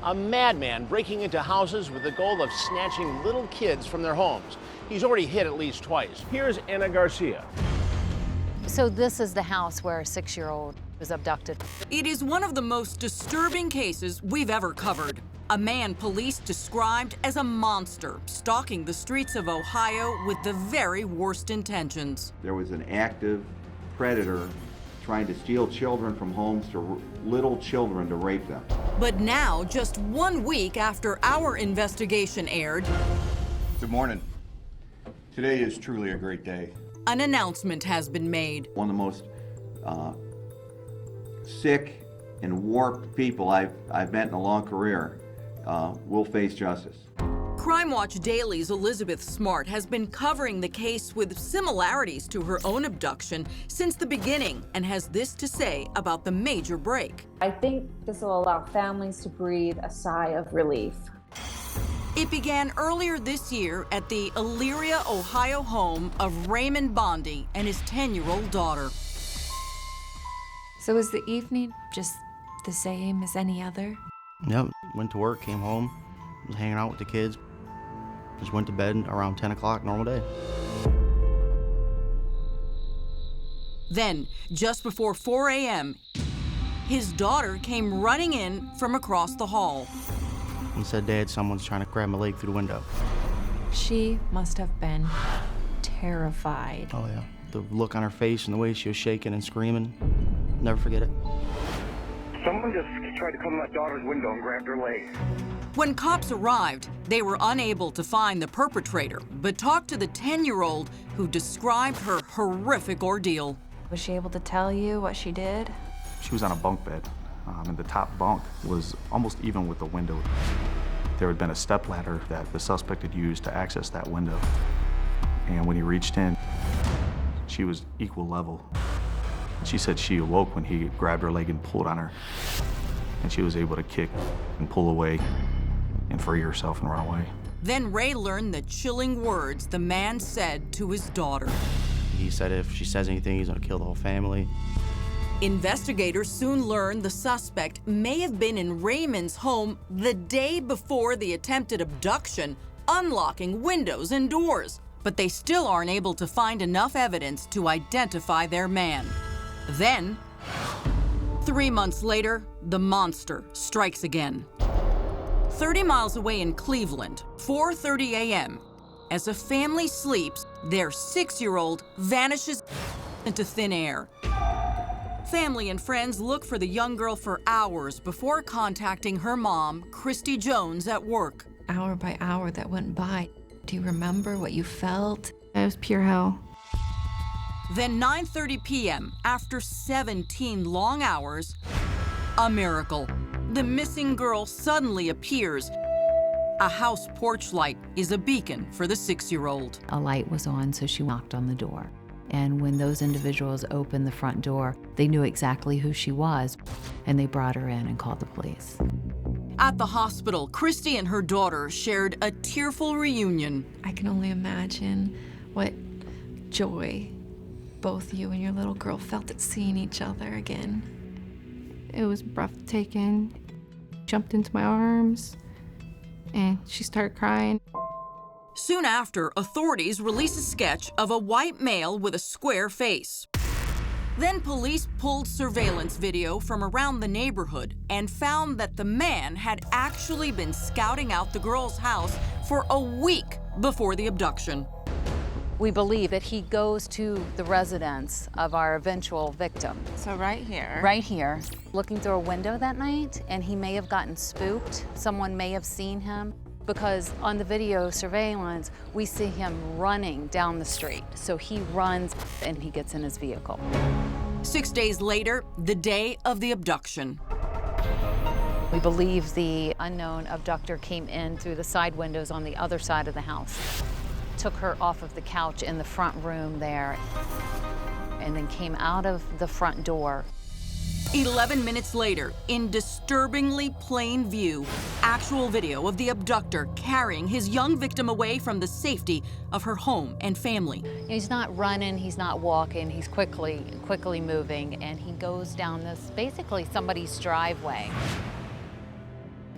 A madman breaking into houses with the goal of snatching little kids from their homes. He's already hit at least twice. Here's Anna Garcia. So this is the house where a 6-year-old was abducted. It is one of the most disturbing cases we've ever covered. A man police described as a monster stalking the streets of Ohio with the very worst intentions. There was an active predator trying to steal children from homes to little children to rape them. But now, just 1 week after our investigation aired, good morning. Today is truly a great day. An announcement has been made. One of the most sick and warped people I've met in a long career will face justice. Crime Watch Daily's Elizabeth Smart has been covering the case with similarities to her own abduction since the beginning and has this to say about the major break. I think this will allow families to breathe a sigh of relief. It began earlier this year at the Elyria, Ohio home of Raymond Bondi and his 10-year-old daughter. So was the evening just the same as any other? Yep, went to work, came home, was hanging out with the kids. Just went to bed around 10 o'clock, normal day. Then, just before 4 a.m., his daughter came running in from across the hall. And said, Dad, someone's trying to grab my leg through the window. She must have been terrified. Oh yeah, the look on her face and the way she was shaking and screaming, never forget it. Someone just tried to come to my daughter's window and grabbed her leg. When cops arrived, they were unable to find the perpetrator, but talked to the 10-year-old who described her horrific ordeal. Was she able to tell you what she did? She was on a bunk bed, and the top bunk was almost even with the window. There had been a stepladder that the suspect had used to access that window. And when he reached in, she was equal level. She said she awoke when he grabbed her leg and pulled on her. And she was able to kick and pull away and free herself and run away. Then Ray learned the chilling words the man said to his daughter. He said if she says anything, he's gonna kill the whole family. Investigators soon learned the suspect may have been in Raymond's home the day before the attempted abduction, unlocking windows and doors. But they still aren't able to find enough evidence to identify their man. Then, 3 months later, the monster strikes again. 30 miles away in Cleveland, 4:30 a.m., as a family sleeps, their 6-year-old vanishes into thin air. Family and friends look for the young girl for hours before contacting her mom, Christy Jones, at work. Hour by hour that went by. Do you remember what you felt? It was pure hell. Then 9:30 p.m., after 17 long hours, a miracle. The missing girl suddenly appears. A house porch light is a beacon for the 6-year-old. A light was on, so she knocked on the door. And when those individuals opened the front door, they knew exactly who she was, and they brought her in and called the police. At the hospital, Christy and her daughter shared a tearful reunion. I can only imagine what joy both you and your little girl felt at seeing each other again. It was breathtaking. Jumped into my arms, and she started crying. Soon after, authorities released a sketch of a white male with a square face. Then police pulled surveillance video from around the neighborhood and found that the man had actually been scouting out the girl's house for a week before the abduction. We believe that he goes to the residence of our eventual victim. So right here. Right here, looking through a window that night, and he may have gotten spooked. Someone may have seen him, because on the video surveillance, we see him running down the street. So he runs and he gets in his vehicle. 6 days later, the day of the abduction. We believe the unknown abductor came in through the side windows on the other side of the house, took her off of the couch in the front room there, and then came out of the front door. 11 minutes later, in disturbingly plain view, actual video of the abductor carrying his young victim away from the safety of her home and family. He's not running, he's not walking, he's quickly moving, and he goes down this, basically somebody's driveway.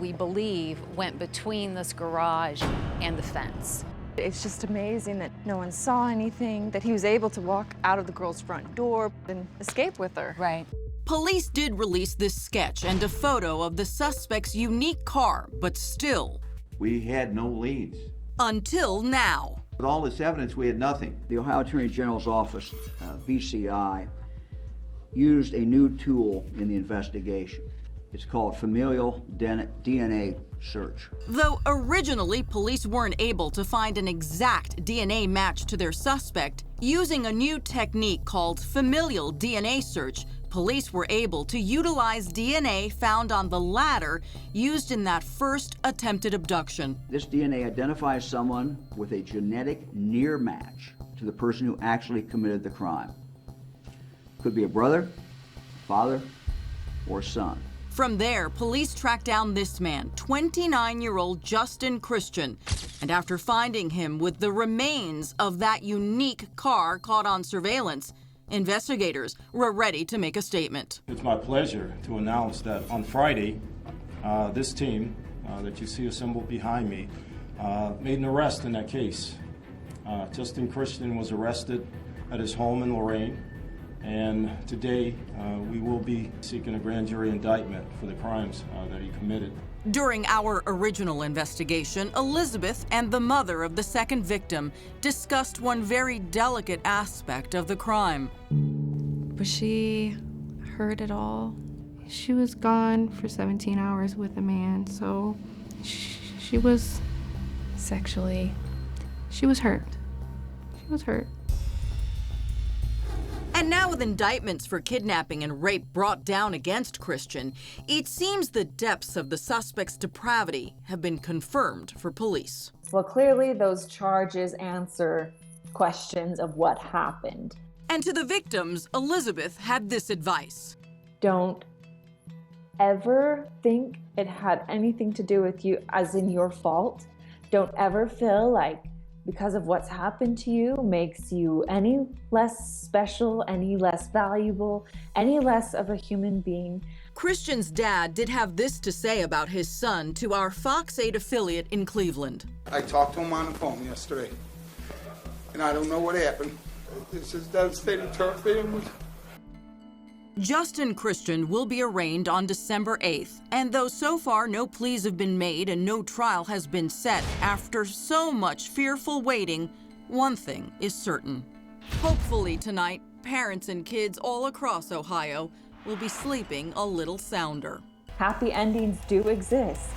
we believe, went between this garage and the fence. It's just amazing that no one saw anything, that he was able to walk out of the girl's front door and escape with her. Right. Police did release this sketch and a photo of the suspect's unique car, but still. We had no leads. Until now. With all this evidence, we had nothing. The Ohio Attorney General's office, BCI, used a new tool in the investigation. It's called familial DNA search. Though originally police weren't able to find an exact DNA match to their suspect, using a new technique called familial DNA search, police were able to utilize DNA found on the ladder used in that first attempted abduction. This DNA identifies someone with a genetic near match to the person who actually committed the crime. Could be a brother, father, or son. From there, police tracked down this man, 29-year-old Justin Christian, and after finding him with the remains of that unique car caught on surveillance, investigators were ready to make a statement. It's my pleasure to announce that on Friday, this team that you see assembled behind me made an arrest in that case. Justin Christian was arrested at his home in Lorain, and today we will be seeking a grand jury indictment for the crimes that he committed. During our original investigation, Elizabeth and the mother of the second victim discussed one very delicate aspect of the crime. Was she hurt at all? She was gone for 17 hours with a man, so she was sexually, she was hurt. She was hurt. And now with indictments for kidnapping and rape brought down against Christian, it seems the depths of the suspect's depravity have been confirmed for police. Well, clearly those charges answer questions of what happened. And to the victims, Elizabeth had this advice. Don't ever think it had anything to do with you, as in your fault. Don't ever feel like because of what's happened to you makes you any less special, any less valuable, any less of a human being. Christian's dad did have this to say about his son to our Fox 8 affiliate in Cleveland. I talked to him on the phone yesterday, and I don't know what happened. It's just devastating to our family. Justin Christian will be arraigned on December 8th, and though so far no pleas have been made and no trial has been set, after so much fearful waiting, one thing is certain. Hopefully tonight, parents and kids all across Ohio will be sleeping a little sounder. Happy endings do exist.